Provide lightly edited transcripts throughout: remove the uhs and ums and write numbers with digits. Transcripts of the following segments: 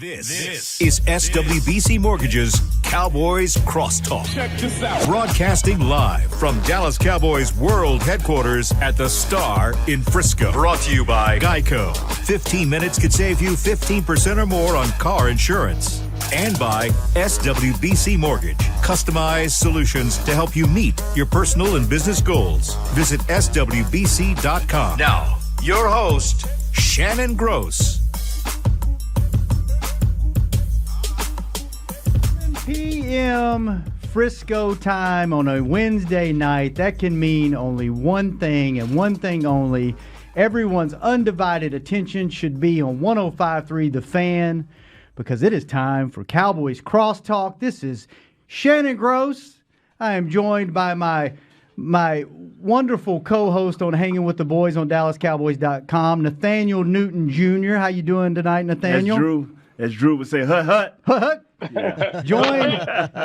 This is SWBC Mortgage's Cowboys Crosstalk. Check this out. Broadcasting live from Dallas Cowboys World Headquarters at the Star in Frisco. Brought to you by Geico. 15 minutes could save you 15% or more on car insurance. And by SWBC Mortgage. Customized solutions to help you meet your personal and business goals. Visit SWBC.com. Now, your host, Shannon Gross. PM Frisco time on a Wednesday night. That can mean only one thing and one thing only. Everyone's undivided attention should be on 105.3 The Fan, because it is time for Cowboys Crosstalk. This is Shannon Gross. I am joined by my wonderful co-host on Hanging with the Boys on DallasCowboys.com, Nathaniel Newton Jr. How you doing tonight, Nathaniel? As Drew would say, hut, hut. Hut, hut. Yeah.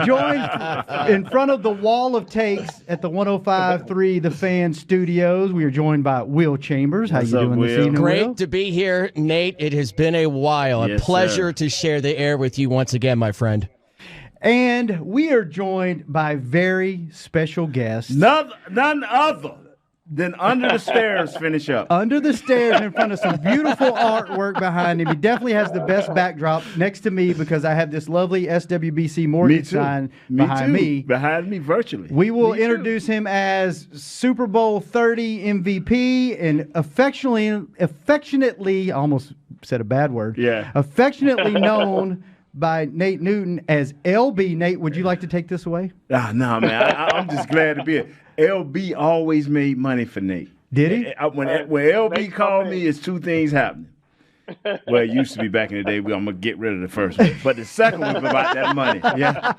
Joined in front of the wall of takes at the 105.3 The Fan Studios. We are joined by Will Chambers. How What's you up, doing this Will? evening, Will? Great to be here, Nate. It has been a while. Yes, a pleasure sir. to share the air with you once again, my friend. And we are joined by very special guests. None other than Under the Stairs finish up. Under the stairs in front of some beautiful artwork behind him. He definitely has the best backdrop next to me because I have this lovely SWBC mortgage sign behind me. Behind me virtually. We will introduce him as Super Bowl 30 MVP and affectionately, I almost said a bad word. Yeah. Affectionately known by Nate Newton as LB. Nate, would you like to take this away? No, man. I'm just glad to be here. LB always made money for Nate. Did he? When LB called me, it's two things happening. Well, it used to be back in the day. I'm going to get rid of the first one. But the second one was about that money. Yeah,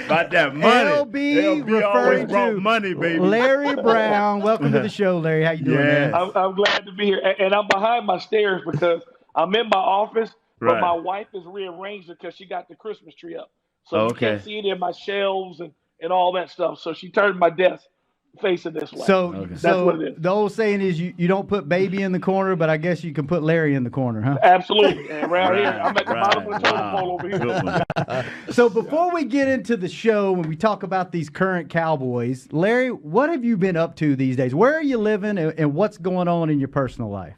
about that money. LB always referring brought to money, baby. Larry Brown. Welcome to the show, Larry. How you doing, man? I'm glad to be here. And I'm behind my stairs because I'm in my office, but Right. my wife has rearranged it because she got the Christmas tree up. So you Okay. can't see it in my shelves and all that stuff. So she turned my desk facing this way. So That's what it is. the old saying is you don't put baby in the corner, but I guess you can put Larry in the corner, huh? Absolutely. And around here, I'm at the Right. bottom of the totem Wow. pole over here. Good one. So before we get into the show, when we talk about these current Cowboys, Larry, what have you been up to these days? Where are you living and what's going on in your personal life?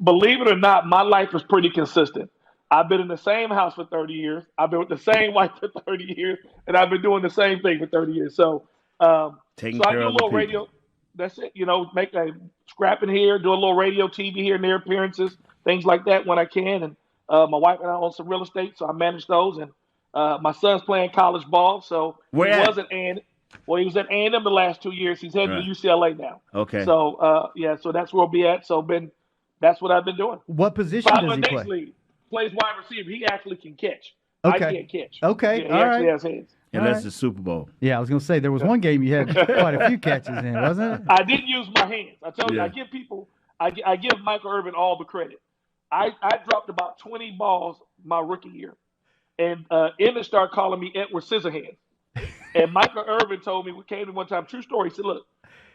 Believe it or not, my life is pretty consistent. I've been in the same house for 30 years. I've been with the same wife for 30 years, and I've been doing the same thing for 30 years. So, Taking so I care do a of the little people. radio. That's it. Make a scrapping here, do a little radio, TV here and there, appearances, things like that when I can. And my wife and I own some real estate, so I manage those. And my son's playing college ball, so Where he at? was at he was at A&M the last 2 years. He's heading Right. to UCLA now. Okay. So so that's where we'll be at. So that's what I've been doing. What position does he play? League. Plays wide receiver. He actually can catch. Okay. I can't catch. Okay, Yeah, he all actually right. has hands. And All that's right. the Super Bowl. Yeah, I was going to say, there was one game you had quite a few catches in, wasn't it? I didn't use my hands. I tell you, Yeah. I give Michael Irvin all the credit. I dropped about 20 balls my rookie year. And Emmett started calling me Edward Scissorhands. And Michael Irvin told me, we came to one time, true story, he said, look,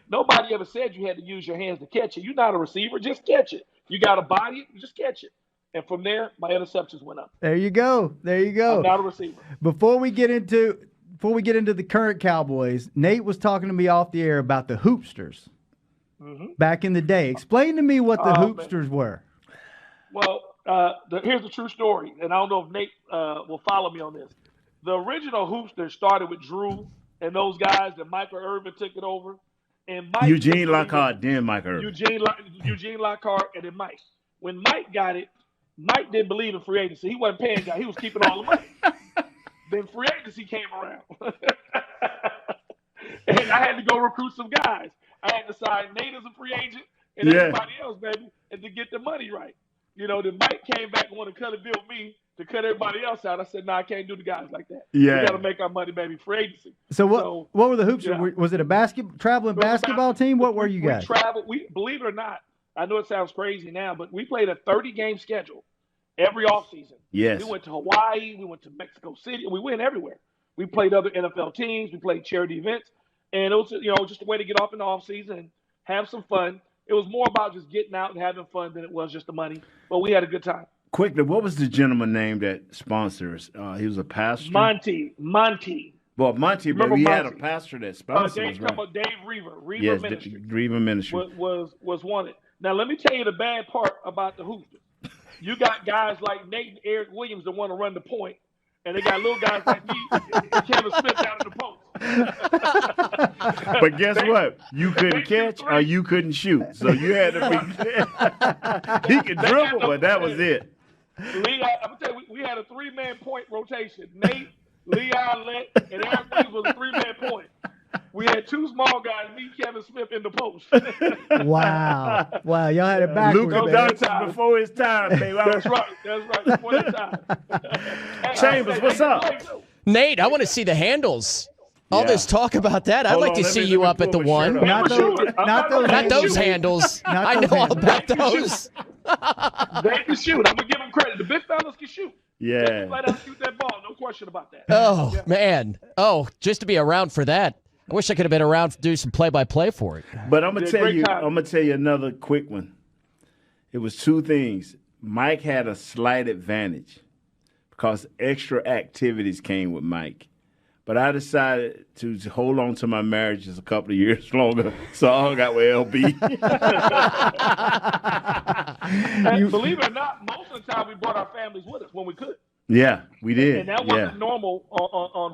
nobody ever said you had to use your hands to catch it. You're not a receiver, just catch it. You got to body it, just catch it. And from there, my interceptions went up. There you go. There you go. I'm not a receiver. Before we get into the current Cowboys, Nate was talking to me off the air about the hoopsters back in the day. Explain to me what the hoopsters were. Well, here's the true story, and I don't know if Nate will follow me on this. The original hoopsters started with Drew and those guys, and Michael Irvin took it over. And Mike Eugene Lockhart, then Mike Irvin. Eugene Lockhart, and then Mike. When Mike got it, Mike didn't believe in free agency. He wasn't paying guys. He was keeping all the money. Then free agency came around. And I had to go recruit some guys. I had to sign Nate as a free agent and everybody else, baby, and to get the money right. Then Mike came back and wanted to cut a deal with me to cut everybody else out. I said, no, I can't do the guys like that. Yeah. We got to make our money, baby, free agency. So what were the hoopsters? Yeah. Was it a traveling basketball team? What were you guys? We traveled. Believe it or not, I know it sounds crazy now, but we played a 30-game schedule every offseason. Yes. We went to Hawaii. We went to Mexico City. We went everywhere. We played other NFL teams. We played charity events. And it was, just a way to get off in the offseason and have some fun. It was more about just getting out and having fun than it was just the money. But we had a good time. Quickly, what was the gentleman name that sponsors? He was a pastor. Monty. Well, Monty, but Remember we had a Monty? pastor that sponsored us, right? Dave Reaver. Reaver Yes, Ministry. Reaver Ministry. Was wanted. Now, let me tell you the bad part about the Hoopsters. You got guys like Nate and Eric Williams that want to run the point, and they got little guys like me and Kevin Smith down in the post. But guess what? You couldn't catch or you couldn't shoot. So you had to be. He could dribble, but that was it. Lee, I'm going to tell you, we had a 3-man point rotation. Nate, Leon Lett, and Eric Williams was a 3-man point. We had 2 small guys, me, Kevin Smith, in the post. Wow. Y'all had it backwards. Luka Doncic before his time, baby. That's right. Before his time. Chambers, what's up? Nate, I want to see the handles. All Yeah. this talk about that. I'd Hold like on, to let see me you up pull at the my one. shirt up. Not those handles. Not I those know all handles. about those. They can shoot. I'm going to give them credit. The big fellas can shoot. They Yeah. can flat out shoot that ball. No question about that. Oh, man. Oh, just to be around for that. I wish I could have been around to do some play-by-play for it. But I'm gonna Yeah, tell great you. time. I'm gonna tell you another quick one. It was 2 things. Mike had a slight advantage because extra activities came with Mike. But I decided to hold on to my marriage just a couple of years longer, so I hung out with LB. And believe it or not, most of the time we brought our families with us when we could. Yeah, we did. And that wasn't normal on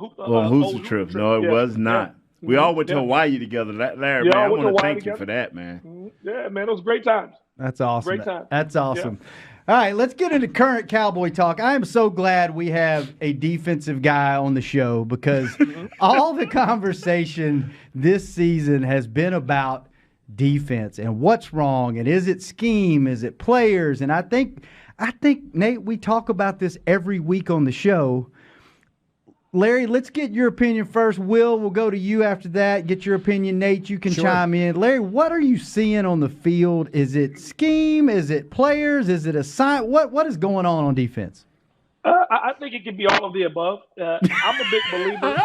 Hoopster trips. No, it was not. We all went to Hawaii together. Larry, Yeah, man, I went to want to Hawaii thank you together. for that, man. Yeah, man, it was great times. That's awesome. Great time. That's awesome. All right, let's get into current Cowboy talk. I am so glad we have a defensive guy on the show because all the conversation this season has been about defense and what's wrong and is it scheme, is it players? And I think Nate, we talk about this every week on the show. Larry, let's get your opinion first. Will, we'll go to you after that. Get your opinion. Nate, you can chime in. Larry, what are you seeing on the field? Is it scheme? Is it players? Is it a sign? What is going on defense? I think it can be all of the above. I'm a big believer.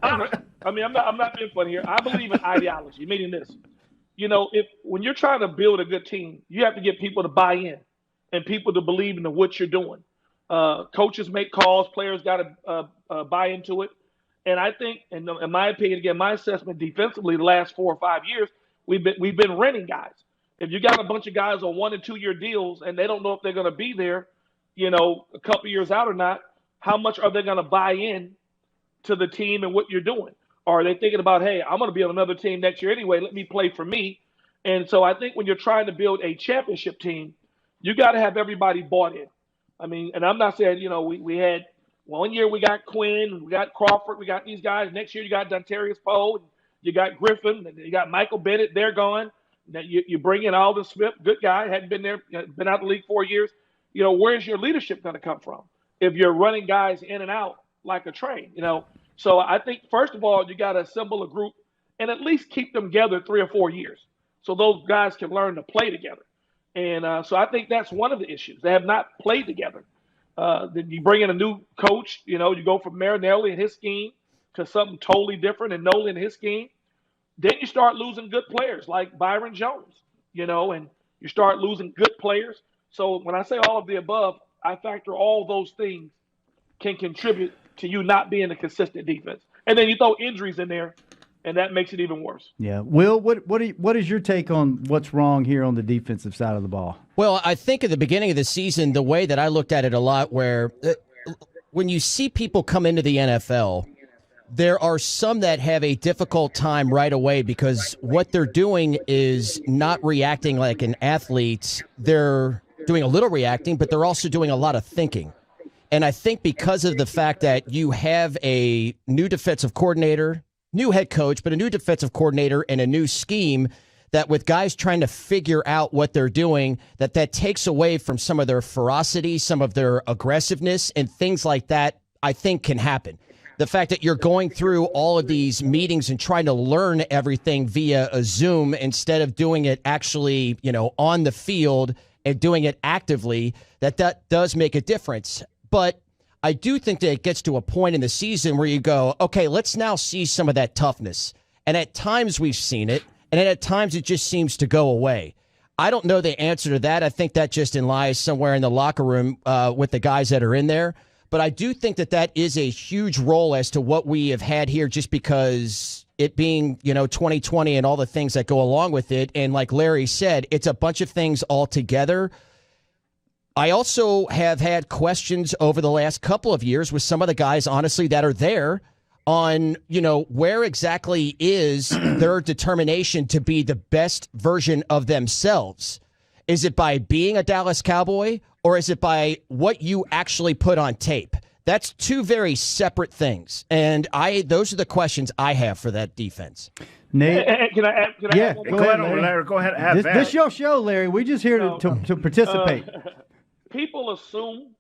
I'm not being funny here. I believe in ideology, meaning this. When you're trying to build a good team, you have to get people to buy in and people to believe in what you're doing. Coaches make calls, players got to buy into it. And I think, in my opinion, again, my assessment defensively, the last 4 or 5 years, we've been renting guys. If you got a bunch of guys on 1 and 2 year deals and they don't know if they're going to be there, a couple years out or not, how much are they going to buy in to the team and what you're doing? Or are they thinking about, hey, I'm going to be on another team next year anyway, let me play for me. And so I think when you're trying to build a championship team, you got to have everybody bought in. And I'm not saying, we had 1 year we got Quinn, we got Crawford, we got these guys. Next year you got Dontarius Poe, you got Griffin, and you got Michael Bennett. They're gone. You bring in Alden Smith, good guy, hadn't been there, been out of the league 4 years. Where's your leadership going to come from if you're running guys in and out like a train? So I think first of all you got to assemble a group and at least keep them together 3 or 4 years so those guys can learn to play together. And so I think that's one of the issues. They have not played together. Then you bring in a new coach, you go from Marinelli and his scheme to something totally different and Nolan and his scheme. Then you start losing good players like Byron Jones, and you start losing good players. So when I say all of the above, I factor all those things can contribute to you not being a consistent defense. And then you throw injuries in there, and that makes it even worse. Yeah. Will, what is your take on what's wrong here on the defensive side of the ball? Well, I think at the beginning of the season, the way that I looked at it a lot, where when you see people come into the NFL, there are some that have a difficult time right away because what they're doing is not reacting like an athlete. They're doing a little reacting, but they're also doing a lot of thinking. And I think because of the fact that you have a new defensive coordinator, new head coach, but a new defensive coordinator and a new scheme, that with guys trying to figure out what they're doing, that takes away from some of their ferocity, some of their aggressiveness, and things like that, I think can happen. The fact that you're going through all of these meetings and trying to learn everything via a Zoom instead of doing it actually, on the field and doing it actively, that does make a difference. But I do think that it gets to a point in the season where you go, okay, let's now see some of that toughness. And at times we've seen it, and at times it just seems to go away. I don't know the answer to that. I think that just lies somewhere in the locker room with the guys that are in there. But I do think that is a huge role as to what we have had here, just because it being, 2020 and all the things that go along with it. And like Larry said, it's a bunch of things all together. I also have had questions over the last couple of years with some of the guys, honestly, that are there on, where exactly is their determination to be the best version of themselves. Is it by being a Dallas Cowboy, or is it by what you actually put on tape? That's two very separate things. And those are the questions I have for that defense. Nate, can I add one more? go ahead, Larry. Go ahead. This your show, Larry. We're just here to participate. People assume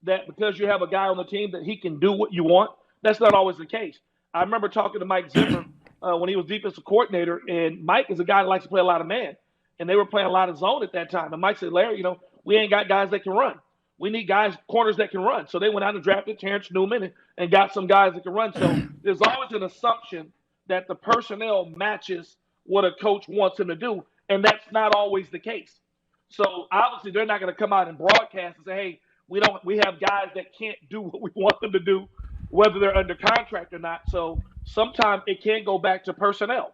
that because you have a guy on the team that he can do what you want. That's not always the case. I remember talking to Mike Zimmer when he was defensive coordinator, and Mike is a guy that likes to play a lot of man. And they were playing a lot of zone at that time. And Mike said, Larry, we ain't got guys that can run. We need corners that can run. So they went out and drafted Terrence Newman and got some guys that can run. So there's always an assumption that the personnel matches what a coach wants him to do, and that's not always the case. So obviously they're not going to come out and broadcast and say, hey, we have guys that can't do what we want them to do, whether they're under contract or not. So sometimes it can go back to personnel.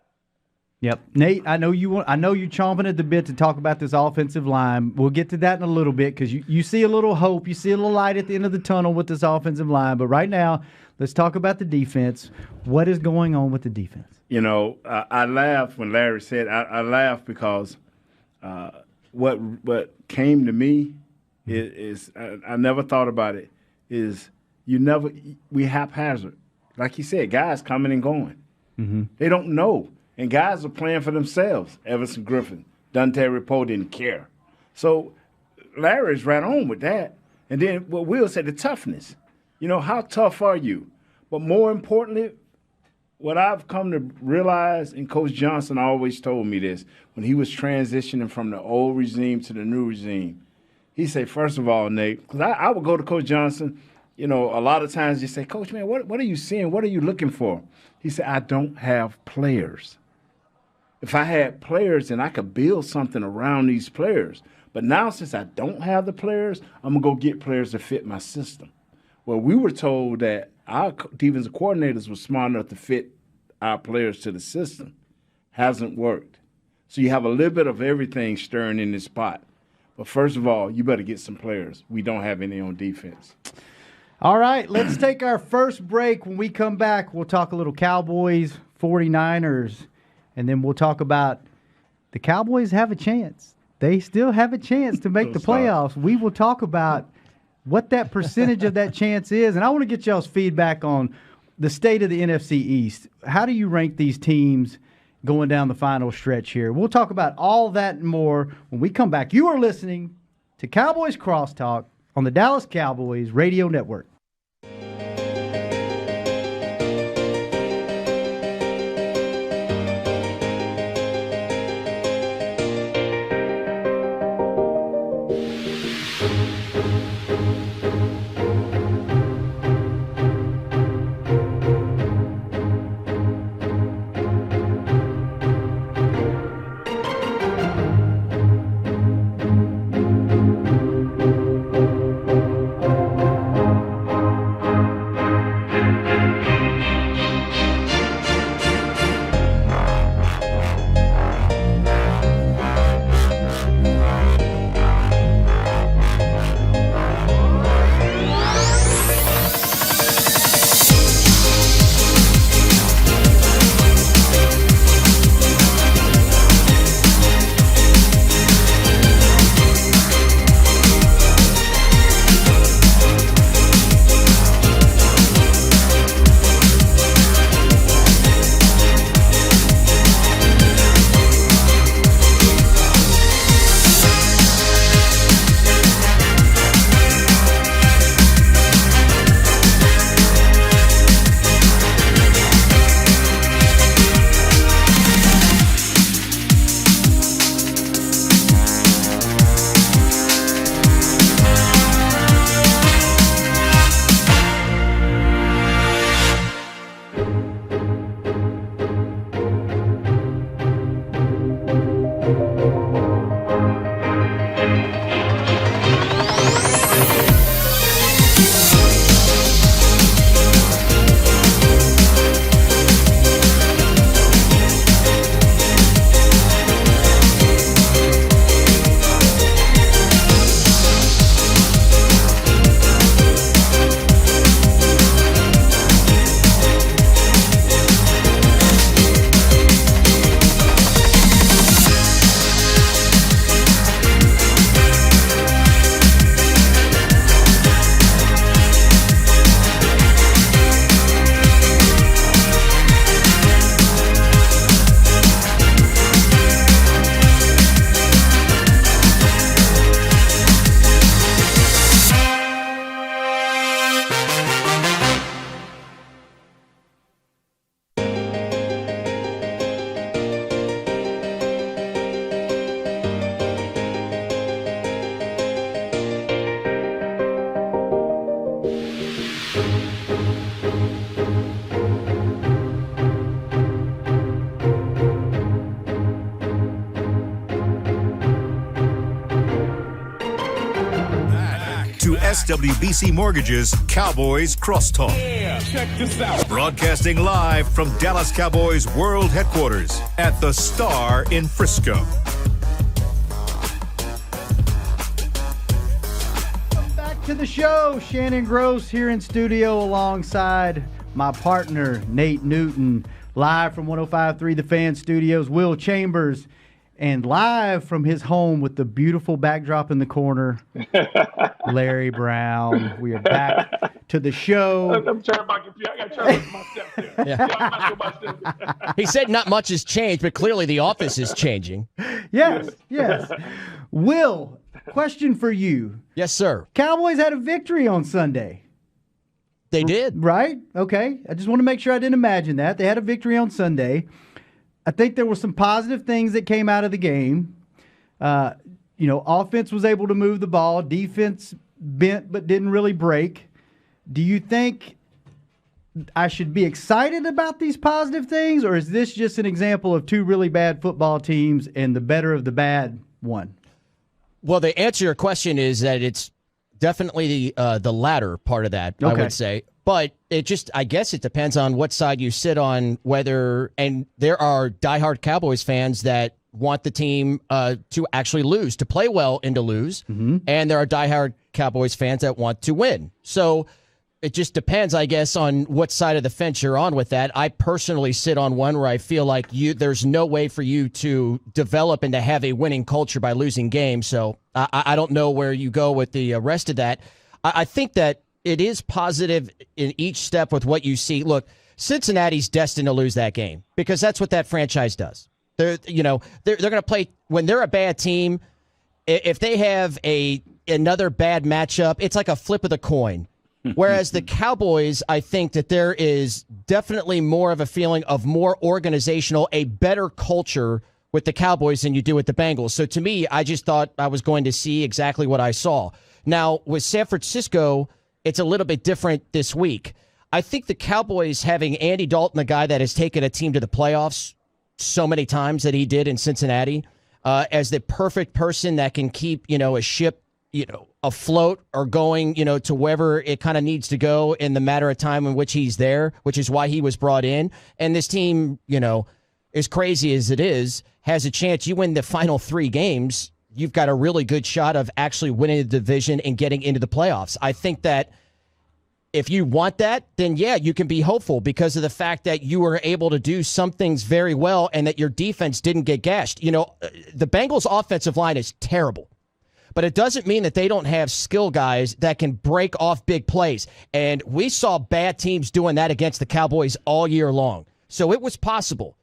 Yep. Nate, I know you're chomping at the bit to talk about this offensive line. We'll get to that in a little bit because you see a little hope. You see a little light at the end of the tunnel with this offensive line. But right now, let's talk about the defense. What is going on with the defense? I laughed when Larry said, I laughed because what came to me is I never thought about it, is we haphazard. Like you said, guys coming and going. Mm-hmm. They don't know. And guys are playing for themselves. Everson Griffin, Dante Repo didn't care. So Larry's right on with that. And then what Will said, the toughness. How tough are you? But more importantly, what I've come to realize, and Coach Johnson always told me this, when he was transitioning from the old regime to the new regime, he said, first of all, Nate, because I would go to Coach Johnson, a lot of times you say, Coach, man, what are you seeing? What are you looking for? He said, I don't have players. If I had players, then I could build something around these players. But now, since I don't have the players, I'm going to go get players to fit my system. Well, we were told that our defensive coordinators were smart enough to fit our players to the system. Hasn't worked. So you have a little bit of everything stirring in this pot. But first of all, you better get some players. We don't have any on defense. All right, let's take our first break. When we come back, we'll talk a little Cowboys, 49ers, and then we'll talk about the Cowboys have a chance. They still have a chance to make the playoffs. We will talk about what that percentage of that chance is, and I want to get y'all's feedback on the state of the NFC East. How do you rank these teams going down the final stretch here? We'll talk about all that and more when we come back. You are listening to Cowboys Crosstalk on the Dallas Cowboys Radio Network. to SWBC Mortgage's Cowboys Crosstalk. Yeah, check this out. Broadcasting live from Dallas Cowboys World Headquarters at the Star in Frisco. Welcome back to the show. Shannon Gross here in studio alongside my partner, Nate Newton. Live from 105.3 The Fan Studios, Will Chambers. And live from his home with the beautiful backdrop in the corner, Larry Brown. We are back to the show. I'm turning my computer. I got to turn my steps here. Yeah. He said not much has changed, but clearly the office is changing. Yes. Will, question for you. Yes, sir. Cowboys had a victory on Sunday. They did. Right? Okay. I just want to make sure I didn't imagine that. They had a victory on Sunday. I think there were some positive things that came out of the game. Offense was able to move the ball. Defense bent but didn't really break. Do you think I should be excited about these positive things, or is this just an example of two really bad football teams and the better of the bad one? Well, the answer to your question is that it's definitely the latter part of that, okay. I would say. But I guess it depends on what side you sit on, and there are diehard Cowboys fans that want the team to actually lose, to play well and to lose. Mm-hmm. And there are diehard Cowboys fans that want to win. So it just depends, I guess, on what side of the fence you're on with that. I personally sit on one where I feel like there's no way for you to develop and to have a winning culture by losing games. So I don't know where you go with the rest of that. I think that it is positive in each step with what you see. Look, Cincinnati's destined to lose that game because that's what that franchise does. They're going to play when they're a bad team. If they have another bad matchup, it's like a flip of the coin. Whereas the Cowboys, I think that there is definitely more of a feeling of more organizational, a better culture with the Cowboys than you do with the Bengals. So to me, I just thought I was going to see exactly what I saw. Now, with San Francisco, it's a little bit different this week. I think the Cowboys having Andy Dalton, a guy that has taken a team to the playoffs so many times that he did in Cincinnati, as the perfect person that can keep, a ship, afloat or going, to wherever it kind of needs to go in the matter of time in which he's there, which is why he was brought in. And this team, as crazy as it is, has a chance. You win the final 3 games, you've got a really good shot of actually winning the division and getting into the playoffs. I think that if you want that, then yeah, you can be hopeful because of the fact that you were able to do some things very well and that your defense didn't get gashed. The Bengals' offensive line is terrible, but it doesn't mean that they don't have skill guys that can break off big plays. And we saw bad teams doing that against the Cowboys all year long. So it was possible.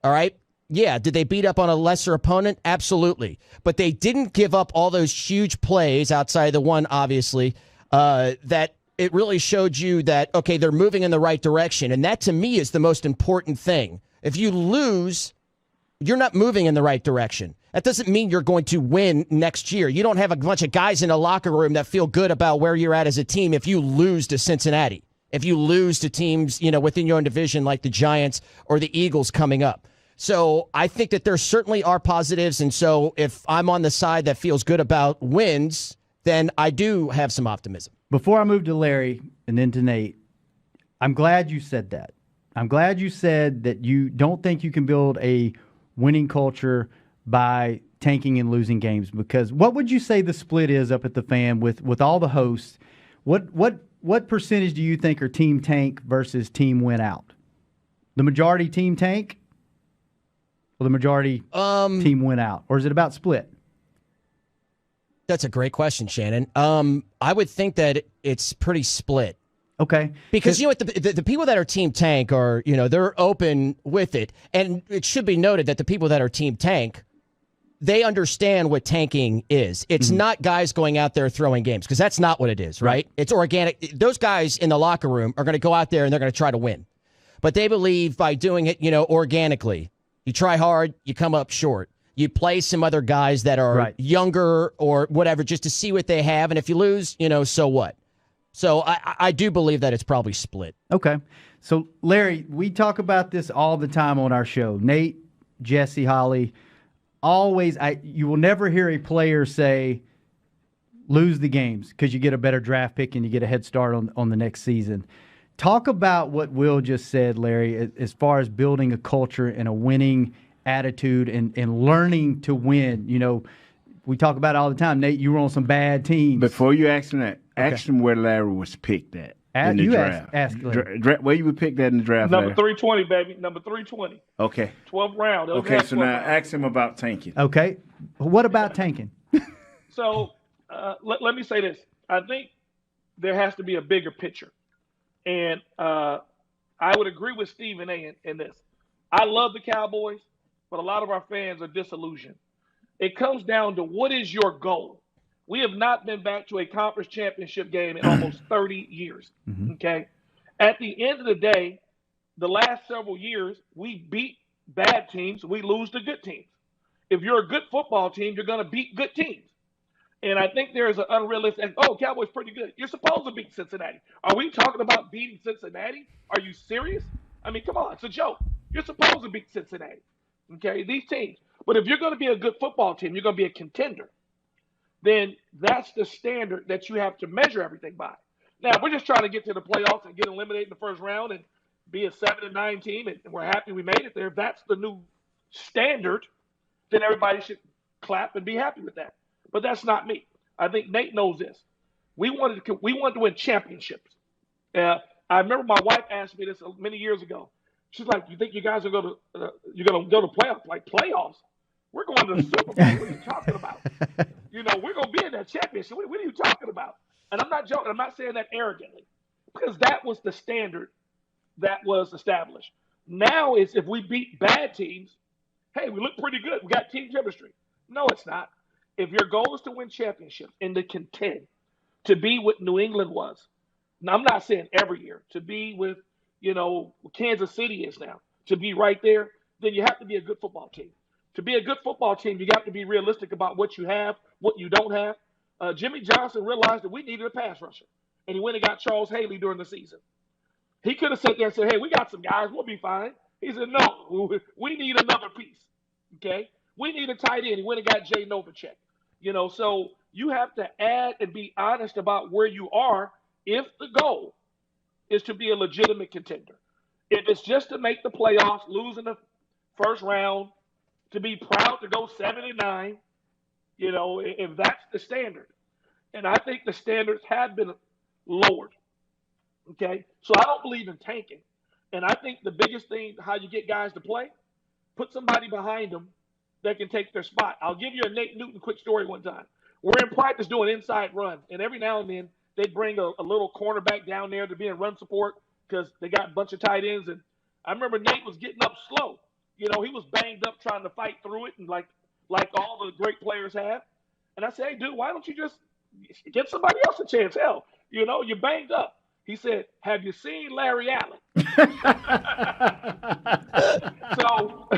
All right. Yeah, did they beat up on a lesser opponent? Absolutely. But they didn't give up all those huge plays outside the one, obviously, that it really showed you that, okay, they're moving in the right direction. And that, to me, is the most important thing. If you lose, you're not moving in the right direction. That doesn't mean you're going to win next year. You don't have a bunch of guys in a locker room that feel good about where you're at as a team if you lose to Cincinnati, if you lose to teams, within your own division like the Giants or the Eagles coming up. So I think that there certainly are positives. And so if I'm on the side that feels good about wins, then I do have some optimism. Before I move to Larry and then to Nate, I'm glad you said that. I'm glad you said that you don't think you can build a winning culture by tanking and losing games, because what would you say the split is up at the Fan with all the hosts? What percentage do you think are team tank versus team win out? The majority team tank? Or the majority team win out? Or is it about split? That's a great question, Shannon. I would think that it's pretty split. Okay. Because, the people that are team tank are, they're open with it. And it should be noted that the people that are team tank, they understand what tanking is. It's not guys going out there throwing games, because that's not what it is, right? It's organic. Those guys in the locker room are going to go out there and they're going to try to win. But they believe by doing it, organically, you try hard, you come up short. You play some other guys that are younger or whatever just to see what they have. And if you lose, so what? So I do believe that it's probably split. Okay. So, Larry, we talk about this all the time on our show. Nate, Jesse, Holly, always, you will never hear a player say, lose the games because you get a better draft pick and you get a head start on the next season. Talk about what Will just said, Larry, as far as building a culture and a winning attitude and learning to win. You know, we talk about it all the time. Nate, you were on some bad teams. Before you ask him that, ask him where Larry was picked at in the draft. Ask Larry. Where you were picked at in the draft, Number Larry? 320, baby. Number 320. Okay. 12th round. Okay, so now ask him about tanking. Okay. What about tanking? So let me say this. I think there has to be a bigger picture. And I would agree with Stephen A. in this. I love the Cowboys, but a lot of our fans are disillusioned. It comes down to what is your goal? We have not been back to a conference championship game in almost 30 years, okay? At the end of the day, the last several years, we beat bad teams. We lose to good teams. If you're a good football team, you're going to beat good teams. And I think there's an unrealistic, Cowboys pretty good. You're supposed to beat Cincinnati. Are we talking about beating Cincinnati? Are you serious? I mean, come on, it's a joke. You're supposed to beat Cincinnati, okay, these teams. But if you're going to be a good football team, you're going to be a contender, then that's the standard that you have to measure everything by. Now, we're just trying to get to the playoffs and get eliminated in the first round and be a 7-9 team, and we're happy we made it there. If that's the new standard, then everybody should clap and be happy with that. But that's not me. I think Nate knows this. We wanted to win championships. I remember my wife asked me this many years ago. She's like, "You think you guys are going to go to playoffs? Like playoffs? We're going to the Super Bowl. What are you talking about? You know, we're going to be in that championship. What are you talking about?" And I'm not joking. I'm not saying that arrogantly, because that was the standard that was established. Now it's if we beat bad teams, hey, we look pretty good. We got team chemistry. No, it's not. If your goal is to win championships and to contend, to be what New England was, now I'm not saying every year, to be with, Kansas City is now, to be right there, then you have to be a good football team. To be a good football team, you have to be realistic about what you have, what you don't have. Jimmy Johnson realized that we needed a pass rusher, and he went and got Charles Haley during the season. He could have sat there and said, "Hey, we got some guys, we'll be fine." He said, "No, we need another piece, okay? We need a tight end." He went and got Jay Novacek. So you have to add and be honest about where you are if the goal is to be a legitimate contender. If it's just to make the playoffs, lose in the first round, to be proud to go 7-9, if that's the standard. And I think the standards have been lowered, okay? So I don't believe in tanking. And I think the biggest thing, how you get guys to play, put somebody behind them that can take their spot. I'll give you a Nate Newton quick story one time. We're in practice doing inside run, and every now and then they bring a little cornerback down there to be in run support because they got a bunch of tight ends. And I remember Nate was getting up slow. He was banged up trying to fight through it, and like all the great players have. And I said, "Hey, dude, why don't you just give somebody else a chance? Hell, you're banged up." He said, "Have you seen Larry Allen?" So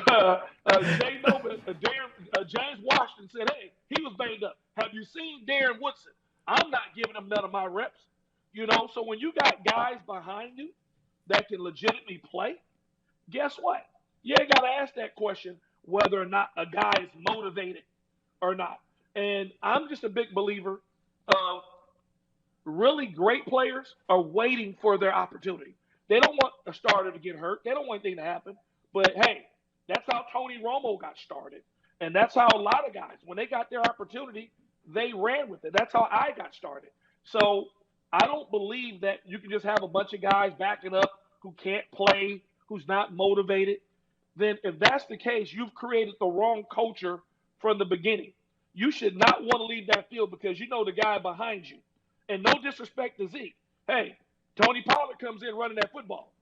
James Washington said, "Hey, he was banged up. Have you seen Darren Woodson? I'm not giving him none of my reps." So when you got guys behind you that can legitimately play, guess what? You ain't got to ask that question whether or not a guy is motivated or not. And I'm just a big believer of really great players are waiting for their opportunity. They don't want a starter to get hurt. They don't want anything to happen. But, hey, that's how Tony Romo got started. And that's how a lot of guys, when they got their opportunity, they ran with it. That's how I got started. So I don't believe that you can just have a bunch of guys backing up who can't play, who's not motivated. Then if that's the case, you've created the wrong culture from the beginning. You should not want to leave that field because you know the guy behind you. And no disrespect to Zeke. Hey, Tony Pollard comes in running that football.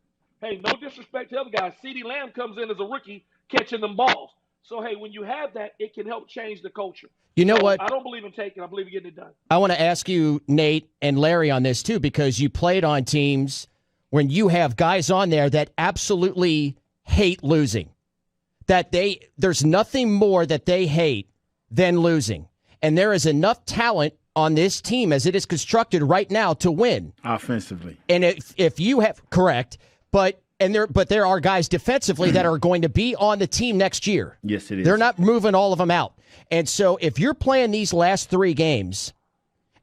Hey, no disrespect to the other guys. CeeDee Lamb comes in as a rookie catching them balls. So, hey, when you have that, it can help change the culture. You know what? I don't believe in taking. I believe in getting it done. I want to ask you, Nate and Larry, on this, too, because you played on teams when you have guys on there that absolutely hate losing. There's nothing more that they hate than losing. And there is enough talent on this team as it is constructed right now to win offensively. And if you have correct, but there are guys defensively that are going to be on the team next year. Yes, it is. They're not moving all of them out. And so if you're playing these last 3 games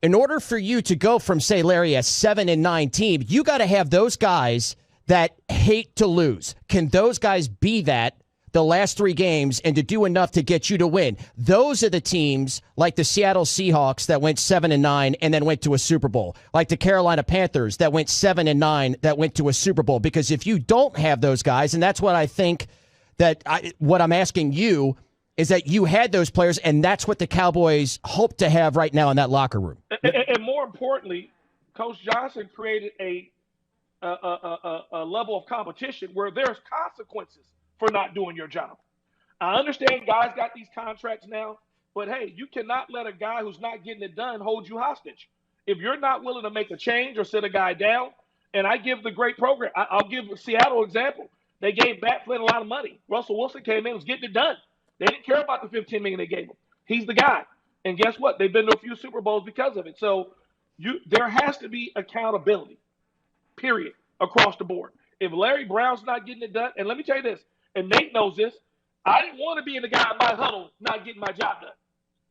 In order for you to go from, say, Larry, a 7-9 team, you got to have those guys that hate to lose. Can those guys be that the last 3 games and to do enough to get you to win? Those are the teams like the Seattle Seahawks that went 7-9 and then went to a Super Bowl, like the Carolina Panthers that went 7-9 that went to a Super Bowl. Because if you don't have those guys, and that's what I think what I'm asking you is that you had those players, and that's what the Cowboys hope to have right now in that locker room. And more importantly, Coach Johnson created a level of competition where there's consequences for not doing your job. I understand guys got these contracts now, but hey, you cannot let a guy who's not getting it done hold you hostage. If you're not willing to make a change or sit a guy down, and I give the great program, I'll give Seattle an example. They gave Bat Flynn a lot of money. Russell Wilson came in, was getting it done. They didn't care about the $15 million they gave him. He's the guy. And guess what? They've been to a few Super Bowls because of it. So there has to be accountability, period, across the board. If Larry Brown's not getting it done, and let me tell you this, and Nate knows this, I didn't want to be in the guy in my huddle not getting my job done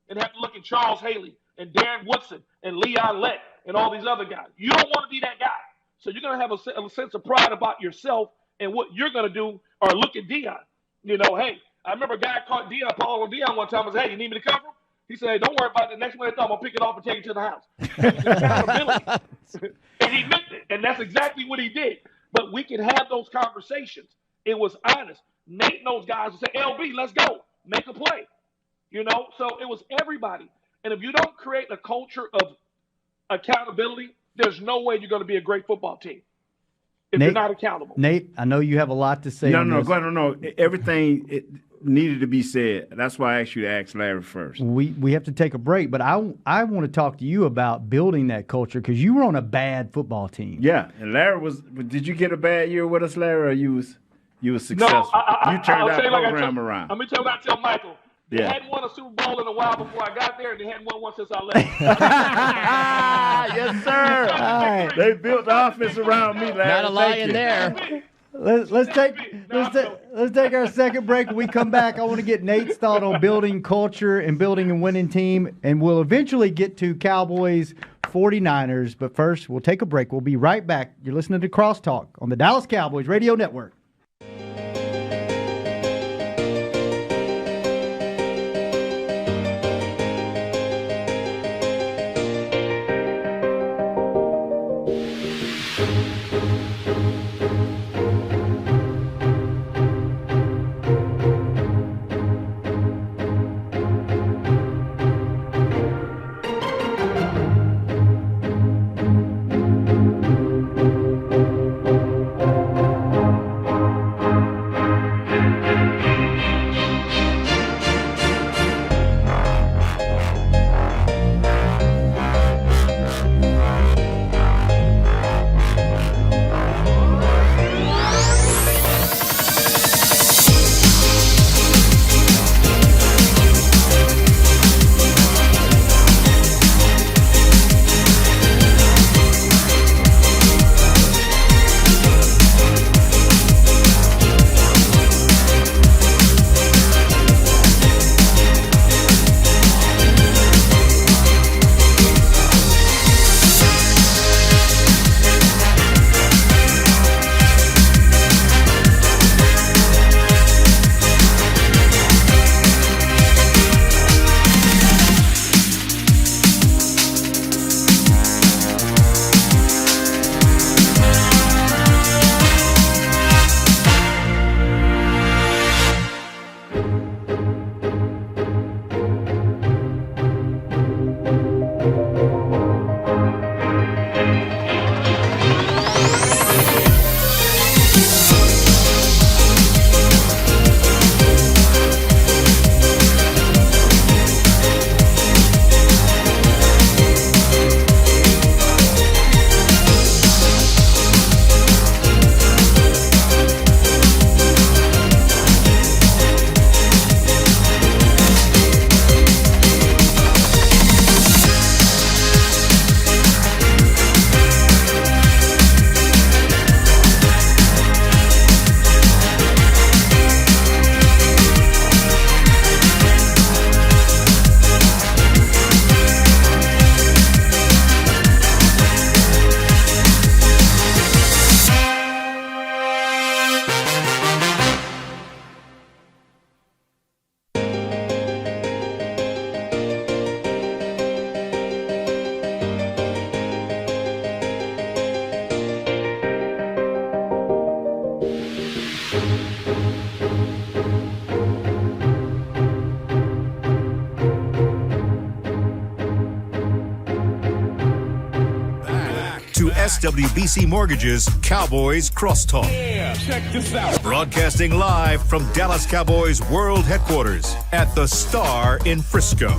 and have to look at Charles Haley and Darren Woodson and Leon Lett and all these other guys. You don't want to be that guy. So you're going to have a sense of pride about yourself and what you're going to do, or look at Dion. You know, hey, I remember a guy caught Paul on Dion one time and said, hey, you need me to cover him? He said, hey, don't worry about it. The next one I thought, I'm going to pick it off and take it to the house. Accountability. And he meant it. And that's exactly what he did. But we can have those conversations. It was honest. Nate knows guys who say, LB, let's go. Make a play. You know, so it was everybody. And if you don't create a culture of accountability, there's no way you're going to be a great football team if you're not accountable. Nate, I know you have a lot to say on this. No. Everything needed to be said. That's why I asked you to ask Larry first. We have to take a break, but I want to talk to you about building that culture because you were on a bad football team. Yeah, and Larry was. Did you get a bad year with us, Larry, or you was successful? No, you turned that program around. Let me tell you what I tell Michael. They hadn't won a Super Bowl in a while before I got there, and they hadn't won one since I left. Yes, sir. All right. They built the offense around me, Larry. Not a lie in there. Let's take our second break. When we come back, I want to get Nate's thought on building culture and building a winning team, and we'll eventually get to Cowboys 49ers. But first, we'll take a break. We'll be right back. You're listening to Crosstalk on the Dallas Cowboys Radio Network. to SWBC Mortgage's Cowboys Crosstalk. Yeah, check this out. Broadcasting live from Dallas Cowboys World Headquarters at the Star in Frisco.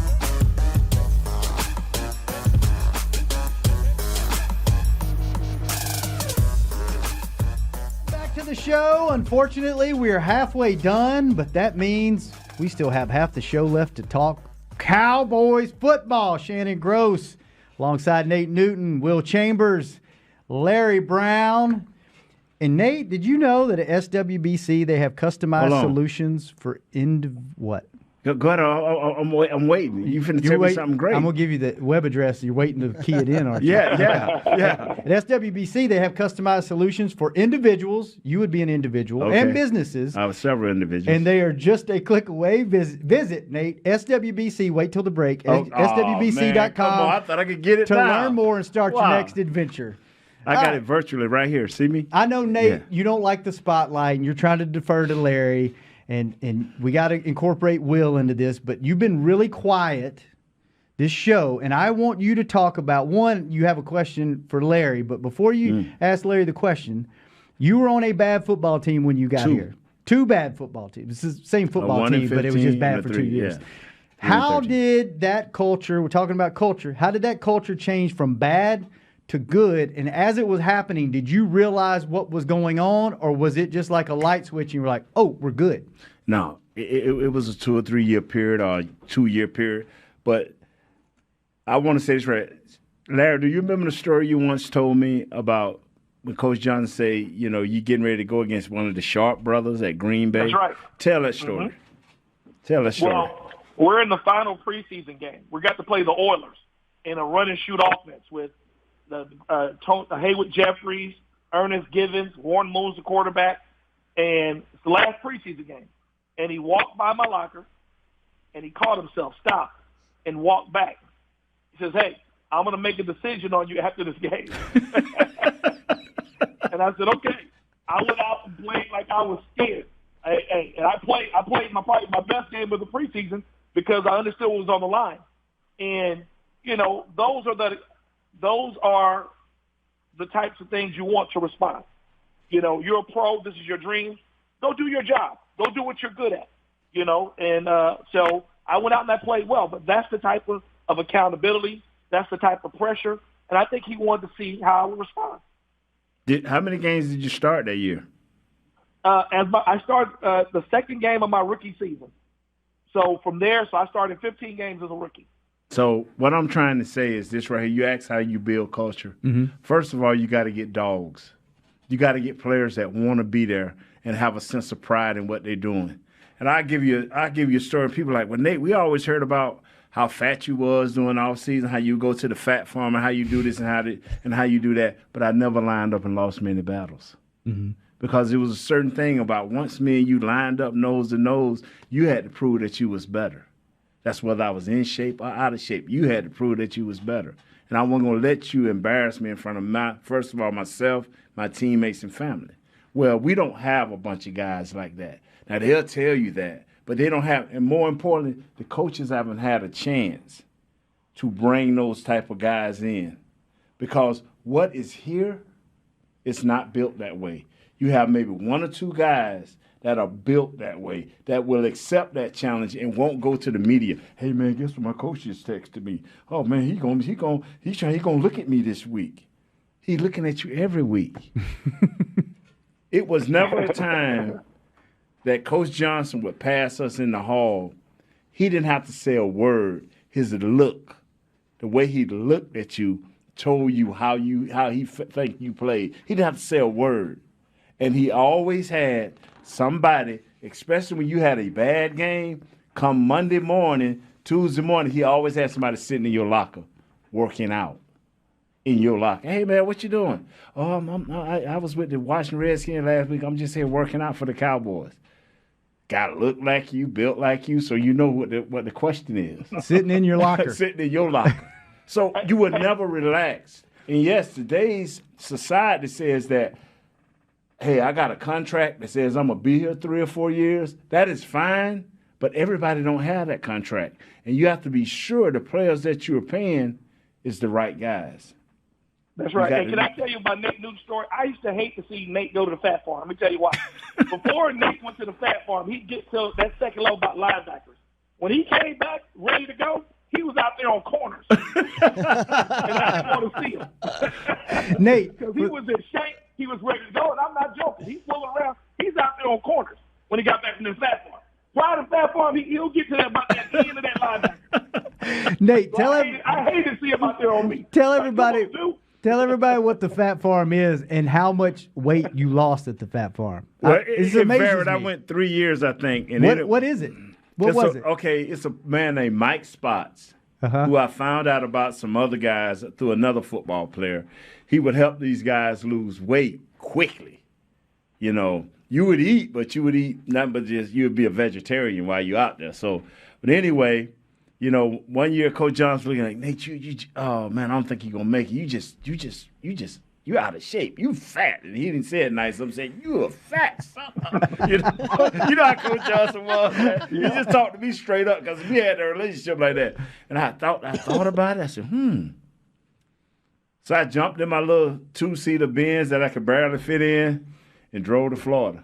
Back to the show. Unfortunately, we're halfway done, but that means we still have half the show left to talk Cowboys football. Shannon Gross alongside Nate Newton, Will Chambers, Larry Brown. And Nate, did you know that at SWBC they have customized solutions for what? Go ahead. I'm waiting. You finna tell me something great. I'm going to give you the web address. You're waiting to key it in, aren't you? Yeah. At SWBC, they have customized solutions for individuals. You would be an individual. Okay. And businesses. I have several individuals. And they are just a click away. Visit, Nate, SWBC. Wait till the break. SWBC.com. Come on, I thought I could get it to now. learn more and start your next adventure. I got it virtually right here. See me? I know, Nate, you don't like the spotlight, and you're trying to defer to Larry. And we got to incorporate Will into this, but you've been really quiet this show, and I want you to talk about, one, you have a question for Larry, but before you ask Larry the question, you were on a bad football team when you got here. Two bad football teams. It's the same football team, but it was just bad for 2 years. Yeah. How did that culture, we're talking about culture, how did that culture change from bad to good? And as it was happening, did you realize what was going on, or was it just like a light switch and you were like, oh, we're good? No, it was a 2 or 3 year period or a 2 year period. But I want to say this right. Larry, do you remember the story you once told me about when Coach Johnson say, you getting ready to go against one of the Sharp brothers at Green Bay? That's right. Tell that story. Tell that story. Well, we're in the final preseason game. We got to play the Oilers in a run-and-shoot offense with the Haywood Jeffries, Ernest Givens, Warren Moon's the quarterback, and it's the last preseason game. And he walked by my locker, and he caught himself, stopped, and walked back. He says, hey, I'm going to make a decision on you after this game. And I said, okay. I went out and played like I was scared. And I played probably my best game of the preseason because I understood what was on the line. And, those are the types of things you want to respond. You're a pro. This is your dream. Go do your job. Go do what you're good at, And so I went out and I played well. But that's the type of accountability. That's the type of pressure. And I think he wanted to see how I would respond. How many games did you start that year? I started the second game of my rookie season. So from there, I started 15 games as a rookie. So what I'm trying to say is this right here. You ask how you build culture. First of all, you got to get dogs. You got to get players that want to be there and have a sense of pride in what they're doing. And I'll give you a story. People are like, well, Nate, we always heard about how fat you was during the off season, how you go to the fat farm and how you do this and how you do that. But I never lined up and lost many battles. Because it was a certain thing about once me and you lined up nose to nose, you had to prove that you was better. That's whether I was in shape or out of shape. You had to prove that you was better. And I wasn't going to let you embarrass me in front of first of all, myself, my teammates, and family. Well, we don't have a bunch of guys like that. Now, they'll tell you that, but they don't have, and more importantly, the coaches haven't had a chance to bring those type of guys in. Because what is here, it's not built that way. You have maybe one or two guys that are built that way, that will accept that challenge and won't go to the media. Hey man, guess what my coach just texted me? Oh man, he gonna look at me this week. He's looking at you every week. It was never a time that Coach Johnson would pass us in the hall. He didn't have to say a word. His look, the way he looked at you, told you how he think you played. He didn't have to say a word. And he always had somebody, especially when you had a bad game, come Monday morning, Tuesday morning, he always had somebody sitting in your locker working out. In your locker. Hey, man, what you doing? Oh, I was with the Washington Redskins last week. I'm just here working out for the Cowboys. Got to look like you, built like you, so you know what the question is. Sitting in your locker. Sitting in your locker. So you would never relax. And yes, today's society says that, hey, I got a contract that says I'm going to be here 3 or 4 years. That is fine, but everybody don't have that contract. And you have to be sure the players that you're paying is the right guys. That's right. And can I tell you about Nate Newton's story? I used to hate to see Nate go to the Fat Farm. Let me tell you why. Before Nate went to the Fat Farm, he'd get to that second level about linebackers. When he came back ready to go, he was out there on corners. And I didn't want to see him. Nate. Because he was in shape. He was ready to go. And I'm not joking. He's rolling around. He's out there on corners when he got back from the Fat Farm. Prior to Fat Farm, he'll get to that about that end of that linebacker. Nate, so I hate to see him out there on me. Tell everybody what the Fat Farm is and how much weight you lost at the Fat Farm. Well, it varied. I went 3 years, I think. And what is it? What was it? Okay, it's a man named Mike Spots, who I found out about some other guys through another football player. He would help these guys lose weight quickly. You know, you would eat, but you would eat nothing but just you would be a vegetarian while you're out there. So, but anyway, you know, one year Coach Johnson looking like, Nate, you oh man, I don't think you're gonna make it. You're out of shape. You fat. And he didn't say it nice. I'm saying, you a fat son. You know how Coach Johnson was, man. He just talked to me straight up because we had a relationship like that. And I thought about it. I said, So I jumped in my little 2-seater Benz that I could barely fit in and drove to Florida.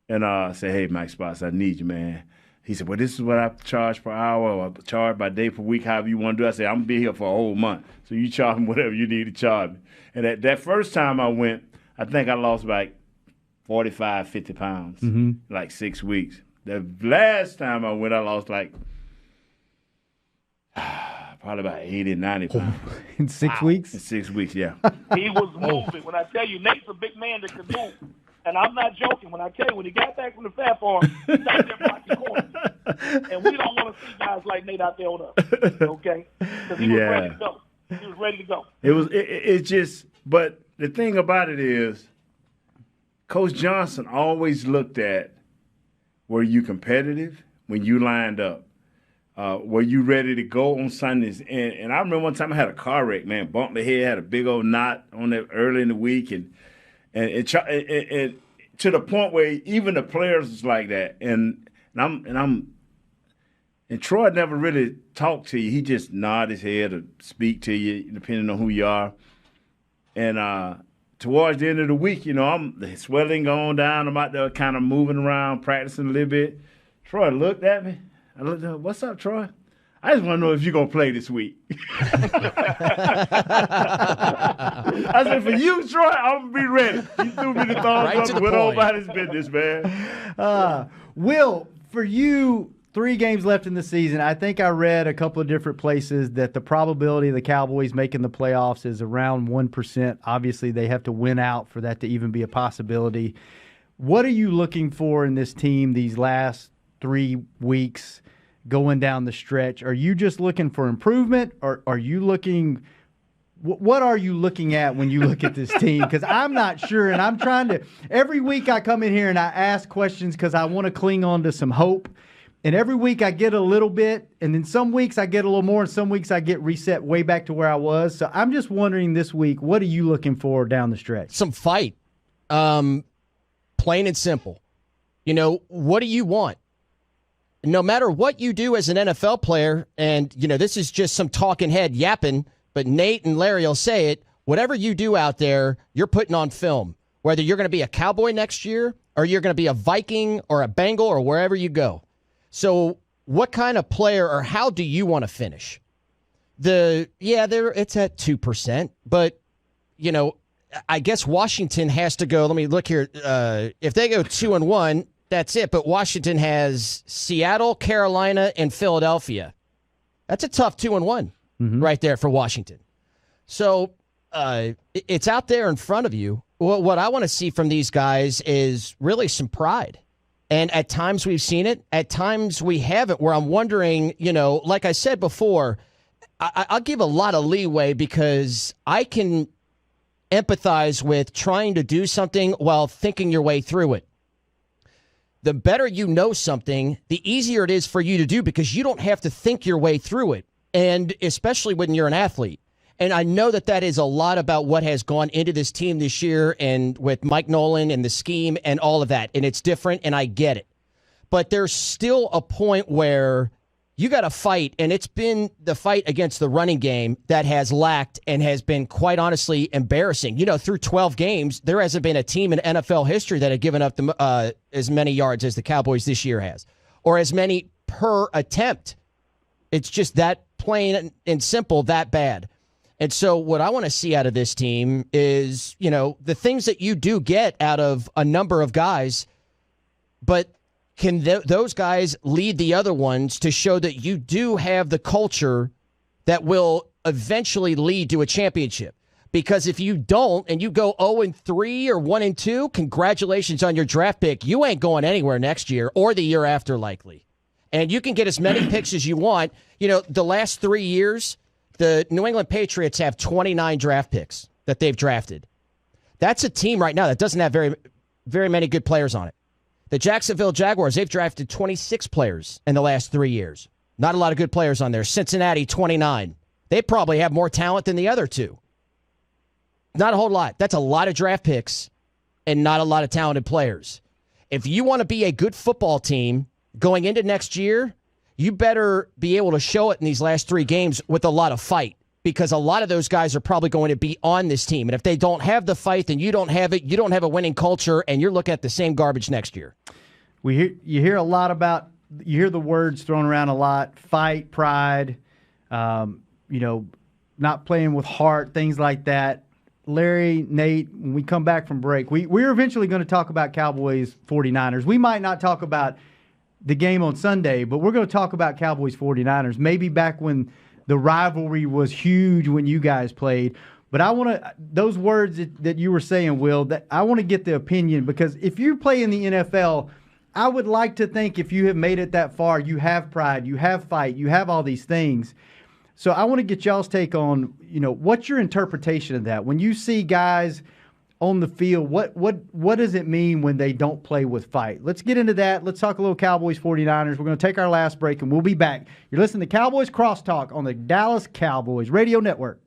And I said, hey, Mike Spots, I need you, man. He said, well, this is what I charge per hour or I charge by day per week, however you want to do it. I said, I'm going to be here for a whole month. So you charge me whatever you need to charge me. And at that first time I went, I think I lost like 45, 50 pounds, like 6 weeks. The last time I went, I lost like probably about 80, 90 pounds. In 6 weeks? In 6 weeks, yeah. He was moving. When I tell you, Nate's a big man that can move. And I'm not joking. When I tell you, when he got back from the Fat Farm, he was out there blocking corners. And we don't want to see guys like Nate out there on us, okay? Because he was ready to go. He was ready to go. It just, but the thing about it is, Coach Johnson always looked at, were you competitive when you lined up? Were you ready to go on Sundays? And I remember one time I had a car wreck, man, bumped my head, had a big old knot on it early in the week, and to the point where even the players was like that. And Troy never really talked to you. He just nod his head or speak to you, depending on who you are. And towards the end of the week, you know, the swelling going down. I'm out there kind of moving around, practicing a little bit. Troy looked at me. I looked at him, what's up, Troy? I just want to know if you're going to play this week. I said, for you, Troy, I'm going to be ready. You threw me the thumbs up and went on about his business, man. Will, for you, 3 games left in the season. I think I read a couple of different places that the probability of the Cowboys making the playoffs is around 1%. Obviously, they have to win out for that to even be a possibility. What are you looking for in this team these last 3 weeks going down the stretch? Are you just looking for improvement, or are you looking – what are you looking at when you look at this team? Because I'm not sure, and I'm trying to – every week I come in here and I ask questions because I want to cling on to some hope. And every week I get a little bit, and then some weeks I get a little more, and some weeks I get reset way back to where I was. So I'm just wondering this week, what are you looking for down the stretch? Some fight. Plain and simple. You know, what do you want? No matter what you do as an NFL player, and, you know, this is just some talking head yapping, but Nate and Larry will say it, whatever you do out there, you're putting on film. Whether you're going to be a Cowboy next year or you're going to be a Viking or a Bengal or wherever you go. So what kind of player or how do you want to finish? It's at 2%, but, you know, I guess Washington has to go. Let me look here. If they go 2-1, that's it. But Washington has Seattle, Carolina, and Philadelphia. That's a tough 2-1 right there for Washington. So it's out there in front of you. What I want to see from these guys is really some pride. And at times we've seen it. At times we haven't, where I'm wondering, you know, like I said before, I'll give a lot of leeway because I can empathize with trying to do something while thinking your way through it. The better you know something, the easier it is for you to do because you don't have to think your way through it, and especially when you're an athlete. And I know that is a lot about what has gone into this team this year and with Mike Nolan and the scheme and all of that, and it's different, and I get it. But there's still a point where you got to fight, and it's been the fight against the running game that has lacked and has been quite honestly embarrassing. Through 12 games, there hasn't been a team in NFL history that had given up as many yards as the Cowboys this year has, or as many per attempt. It's just that plain and simple, that bad. And so what I want to see out of this team is, the things that you do get out of a number of guys, but can those guys lead the other ones to show that you do have the culture that will eventually lead to a championship? Because if you don't and you go 0-3 or 1-2, congratulations on your draft pick. You ain't going anywhere next year or the year after, likely. And you can get as many picks as you want. The last 3 years, the New England Patriots have 29 draft picks that they've drafted. That's a team right now that doesn't have very, very many good players on it. The Jacksonville Jaguars, they've drafted 26 players in the last 3 years. Not a lot of good players on there. Cincinnati, 29. They probably have more talent than the other two. Not a whole lot. That's a lot of draft picks and not a lot of talented players. If you want to be a good football team going into next year, you better be able to show it in these last 3 games with a lot of fight, because a lot of those guys are probably going to be on this team. And if they don't have the fight, then you don't have it. You don't have a winning culture, and you're looking at the same garbage next year. You hear a lot about, you hear the words thrown around a lot: fight, pride, not playing with heart, things like that. Larry, Nate, when we come back from break, we're eventually going to talk about Cowboys 49ers. We might not talk about the game on Sunday, but we're going to talk about Cowboys 49ers, maybe back when the rivalry was huge when you guys played. But I want to, those words that you were saying, Will, that I want to get the opinion, because if you play in the NFL, I would like to think if you have made it that far, you have pride, you have fight, you have all these things. So I want to get y'all's take on, what's your interpretation of that? When you see guys on the field, what does it mean when they don't play with fight? Let's get into that. Let's talk a little Cowboys 49ers. We're going to take our last break, and we'll be back. You're listening to Cowboys Crosstalk on the Dallas Cowboys Radio Network.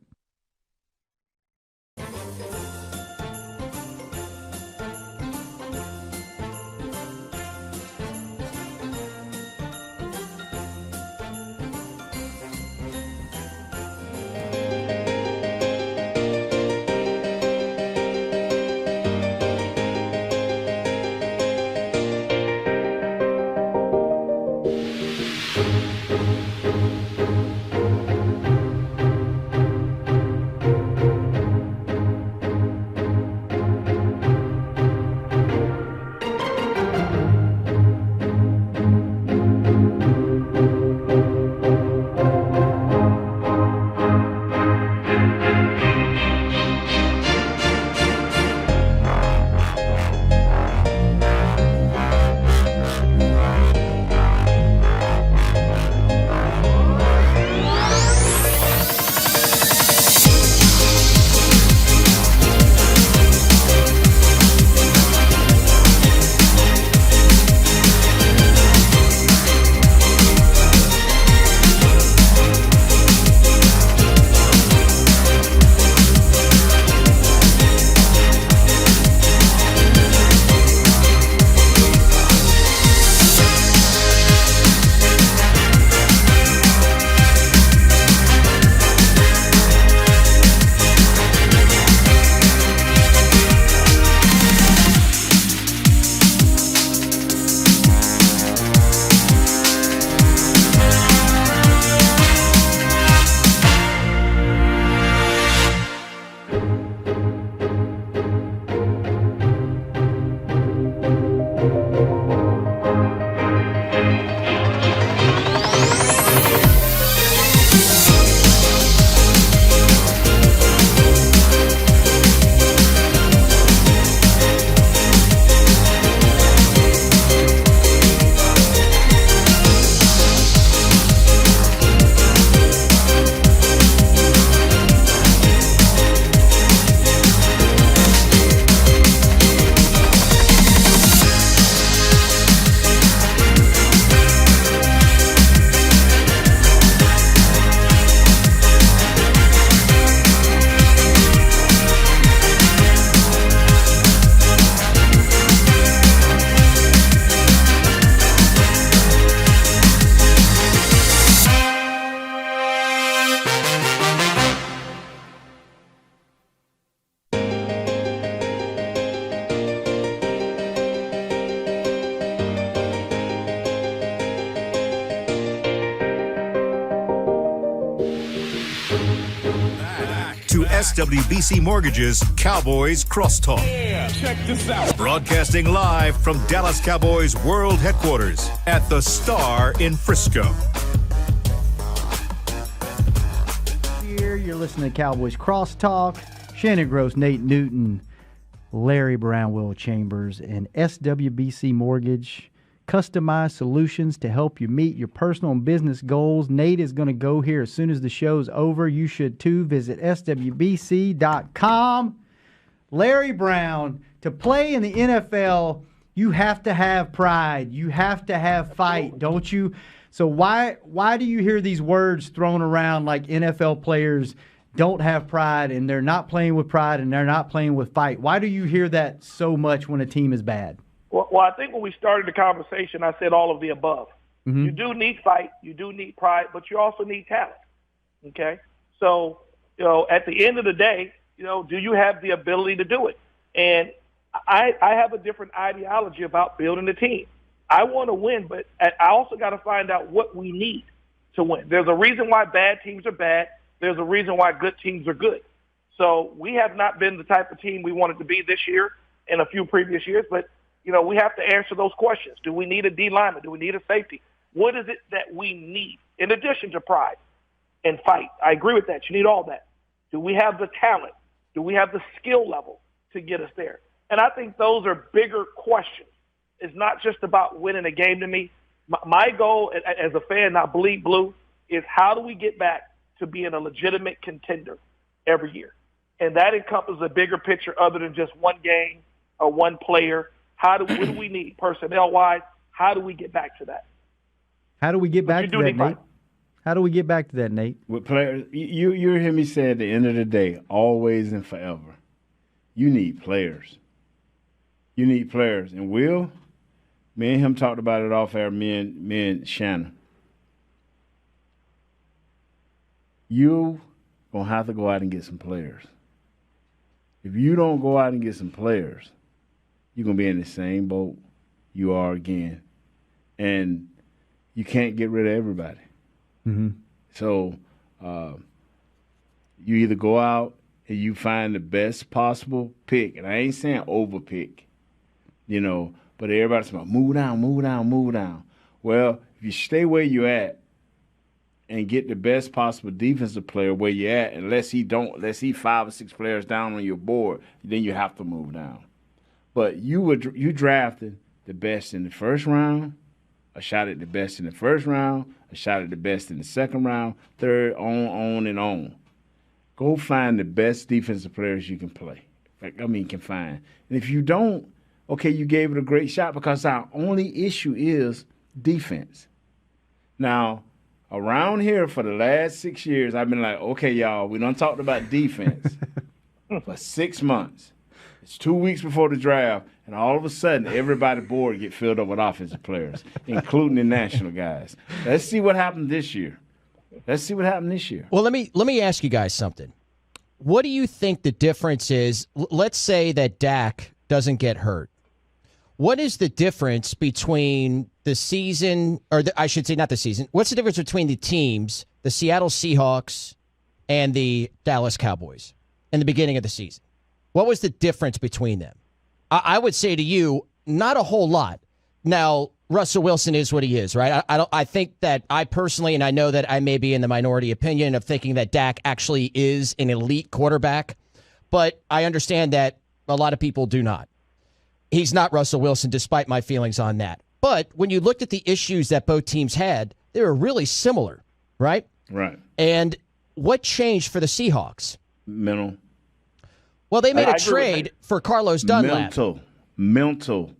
to SWBC Mortgage's Cowboys Crosstalk. Yeah, check this out. Broadcasting live from Dallas Cowboys World Headquarters at the Star in Frisco. Here, you're listening to Cowboys Crosstalk. Shannon Gross, Nate Newton, Larry Brown, Will Chambers, and SWBC Mortgage. Customized solutions to help you meet your personal and business goals. Nate is going to go here as soon as the show's over. You should too. Visit SWBC.com. Larry Brown, to play in the NFL, you have to have pride. You have to have fight, don't you? So why do you hear these words thrown around like NFL players don't have pride and they're not playing with pride and they're not playing with fight? Why do you hear that so much when a team is bad? Well, I think when we started the conversation, I said all of the above. Mm-hmm. You do need fight, you do need pride, but you also need talent. Okay? So, at the end of the day, do you have the ability to do it? And I have a different ideology about building a team. I want to win, but I also got to find out what we need to win. There's a reason why bad teams are bad. There's a reason why good teams are good. So we have not been the type of team we wanted to be this year and a few previous years, but we have to answer those questions. Do we need a D lineman? Do we need a safety? What is it that we need in addition to pride and fight? I agree with that. You need all that. Do we have the talent? Do we have the skill level to get us there? And I think those are bigger questions. It's not just about winning a game to me. My goal as a fan, not bleed blue, is how do we get back to being a legitimate contender every year? And that encompasses a bigger picture other than just one game or one player. What do we need personnel-wise? How do we get back to that? How do we get back to that, Nate? How do we get back to that, Nate? With players, you hear me say at the end of the day, always and forever, you need players. You need players. And Will, me and him talked about it off air, me and Shannon. You going to have to go out and get some players. If you don't go out and get some players, you're going to be in the same boat you are again. And you can't get rid of everybody. Mm-hmm. So you either go out and you find the best possible pick, and I ain't saying overpick, but everybody's about move down, move down, move down. Well, if you stay where you're at and get the best possible defensive player where you're at, unless he 5 or 6 players down on your board, then you have to move down. But you drafted the best in the first round, a shot at the best in the first round, a shot at the best in the second round, third, on and on. Go find the best defensive players you can can find. And if you don't, okay, you gave it a great shot because our only issue is defense. Now, around here for the last 6 years, I've been like, okay, y'all, we done talked about defense for 6 months. It's 2 weeks before the draft, and all of a sudden, everybody's board get filled up with offensive players, including the national guys. Let's see what happened this year. Well, let me ask you guys something. What do you think the difference is? Let's say that Dak doesn't get hurt. What is the difference between the season, I should say not the season, what's the difference between the teams, the Seattle Seahawks and the Dallas Cowboys in the beginning of the season? What was the difference between them? I would say to you, not a whole lot. Now, Russell Wilson is what he is, right? I think that I personally, and I know that I may be in the minority opinion of thinking that Dak actually is an elite quarterback, but I understand that a lot of people do not. He's not Russell Wilson, despite my feelings on that. But when you looked at the issues that both teams had, they were really similar, right? Right. And what changed for the Seahawks? Mental. Well, they made a trade for Carlos Dunlap. Mental.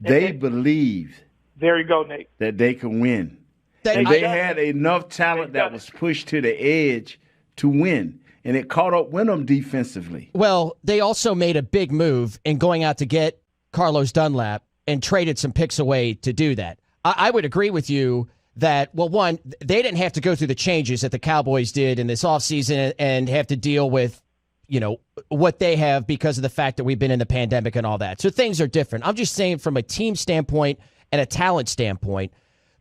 They believed. There you go, Nate. That they could win. And they had enough talent that was pushed to the edge to win. And it caught up with them defensively. Well, they also made a big move in going out to get Carlos Dunlap and traded some picks away to do that. I would agree with you that, well, one, they didn't have to go through the changes that the Cowboys did in this offseason and have to deal with, what they have because of the fact that we've been in the pandemic and all that. So things are different. I'm just saying from a team standpoint and a talent standpoint,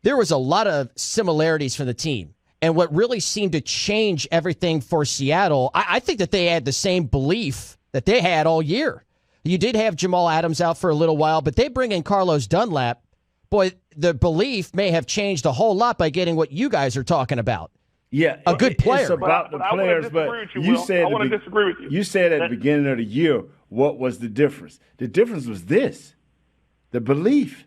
there was a lot of similarities for the team. And what really seemed to change everything for Seattle, I think that they had the same belief that they had all year. You did have Jamal Adams out for a little while, but they bring in Carlos Dunlap. Boy, the belief may have changed a whole lot by getting what you guys are talking about. Yeah, a good player. It's about the players, but you said I want to disagree with you. You said at the beginning of the year, what was the difference? The difference was this: the belief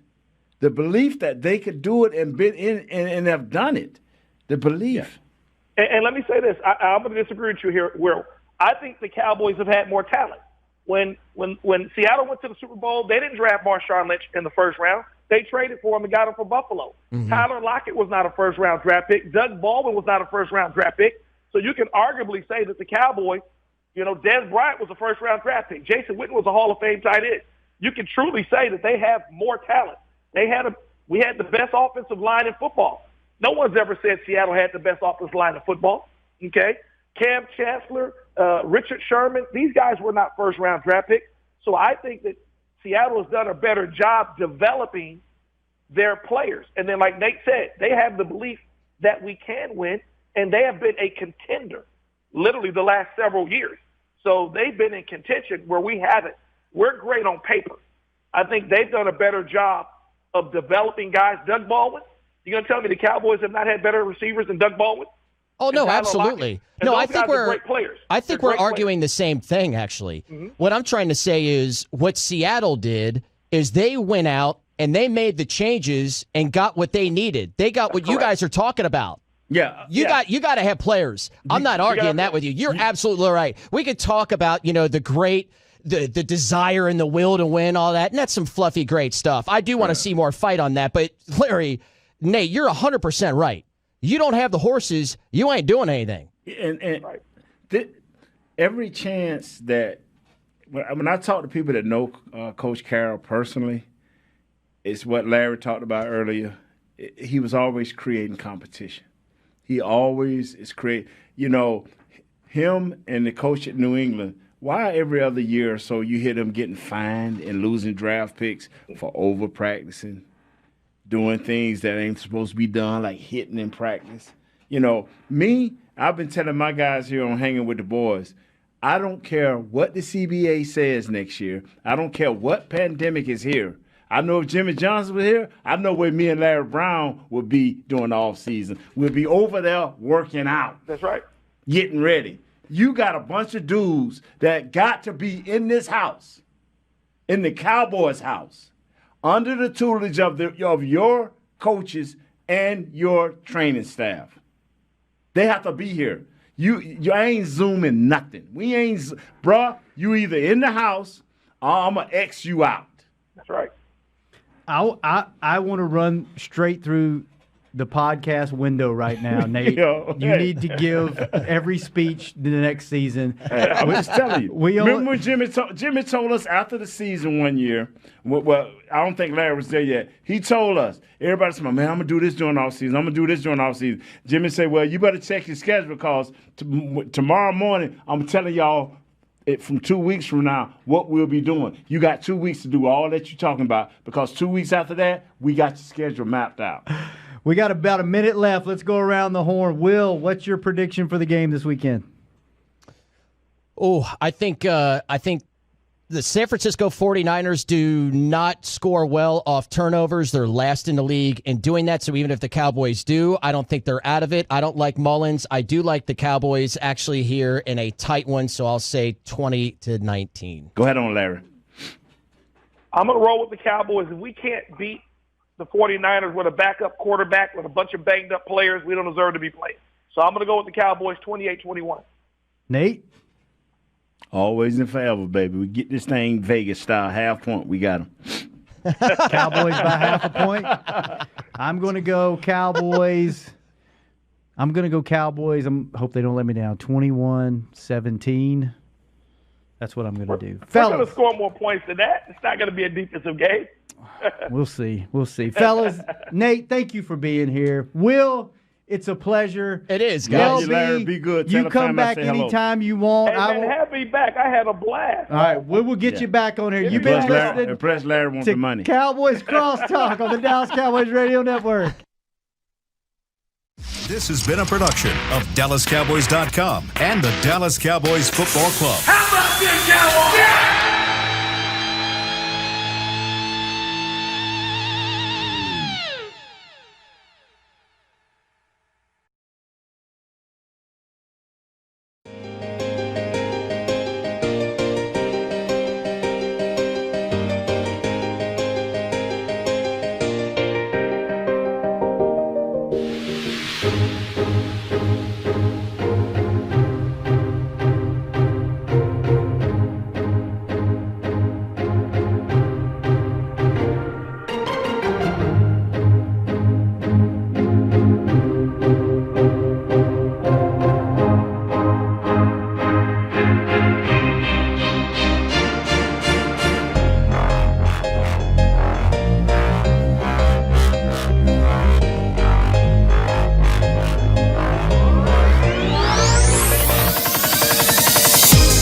that they could do it and have done it. The belief. And let me say this: I'm going to disagree with you here, Will. I think the Cowboys have had more talent. When Seattle went to the Super Bowl, they didn't draft Marshawn Lynch in the first round. They traded for him and got him from Buffalo. Mm-hmm. Tyler Lockett was not a first-round draft pick. Doug Baldwin was not a first-round draft pick. So you can arguably say that the Cowboys, Dez Bryant was a first-round draft pick. Jason Witten was a Hall of Fame tight end. You can truly say that they have more talent. We had the best offensive line in football. No one's ever said Seattle had the best offensive line in football. Okay? Cam Chancellor, Richard Sherman, these guys were not first-round draft picks. So I think that Seattle has done a better job developing their players. And then, like Nate said, they have the belief that we can win, and they have been a contender literally the last several years. So they've been in contention where we haven't. We're great on paper. I think they've done a better job of developing guys. Doug Baldwin, you're going to tell me the Cowboys have not had better receivers than Doug Baldwin? Oh, no, absolutely. No, I think we're arguing the same thing, actually. Mm-hmm. What I'm trying to say is what Seattle did is they went out and they made the changes and got what they needed. They got what you guys are talking about. Yeah. You got to have players. I'm not arguing that with you. You're absolutely right. We could talk about, the desire and the will to win, all that, and that's some fluffy, great stuff. I do want to see more fight on that. But, Larry, Nate, you're 100% right. You don't have the horses, you ain't doing anything. And every chance that when I talk to people that know Coach Carroll personally, it's what Larry talked about earlier. He was always creating competition. He always is creating. Him and the coach at New England, why every other year or so you hear them getting fined and losing draft picks for over practicing? Doing things that ain't supposed to be done, like hitting in practice. I've been telling my guys here on Hanging with the Boys, I don't care what the CBA says next year. I don't care what pandemic is here. I know if Jimmy Johnson was here, I know where me and Larry Brown would be during the offseason. We'll be over there working out. That's right. Getting ready. You got a bunch of dudes that got to be in this house, in the Cowboys house, under the tutelage of your coaches and your training staff. They have to be here. You ain't Zooming nothing. We ain't, bruh, you either in the house or I'm going to X you out. That's right. I want to run straight through the podcast window right now, Nate. You need to give every speech the next season. I'm just telling you. Remember when Jimmy told us after the season one year, well, I don't think Larry was there yet. He told us, everybody said, man, I'm going to do this during off season. I'm going to do this during off season. Jimmy said, well, you better check your schedule because tomorrow morning I'm telling y'all from 2 weeks from now what we'll be doing. You got 2 weeks to do all that you're talking about because 2 weeks after that, we got your schedule mapped out. We got about a minute left. Let's go around the horn. Will, what's your prediction for the game this weekend? Oh, I think the San Francisco 49ers do not score well off turnovers. They're last in the league in doing that. So even if the Cowboys do, I don't think they're out of it. I don't like Mullins. I do like the Cowboys actually here in a tight one. So I'll say 20-19. Go ahead on, Larry. I'm going to roll with the Cowboys. If we can't beat the 49ers with a backup quarterback with a bunch of banged-up players, we don't deserve to be playing. So I'm going to go with the Cowboys 28-21. Nate? Always and forever, baby. We get this thing Vegas style, half point. We got them. Cowboys by half a point. I'm going to go Cowboys. I hope they don't let me down. 21-17. That's what I'm going to do. We're going to score more points than that. It's not going to be a defensive game. We'll see. Fellas, Nate, thank you for being here. Will, it's a pleasure. It is, guys. Larry, be good. You come back anytime you want. Hey, man, have me back. I had a blast. All right, we will get you back on here. You've been listening Press Larry wants the money. Cowboys Crosstalk on the Dallas Cowboys Radio Network. This has been a production of DallasCowboys.com and the Dallas Cowboys Football Club. How about them Cowboys?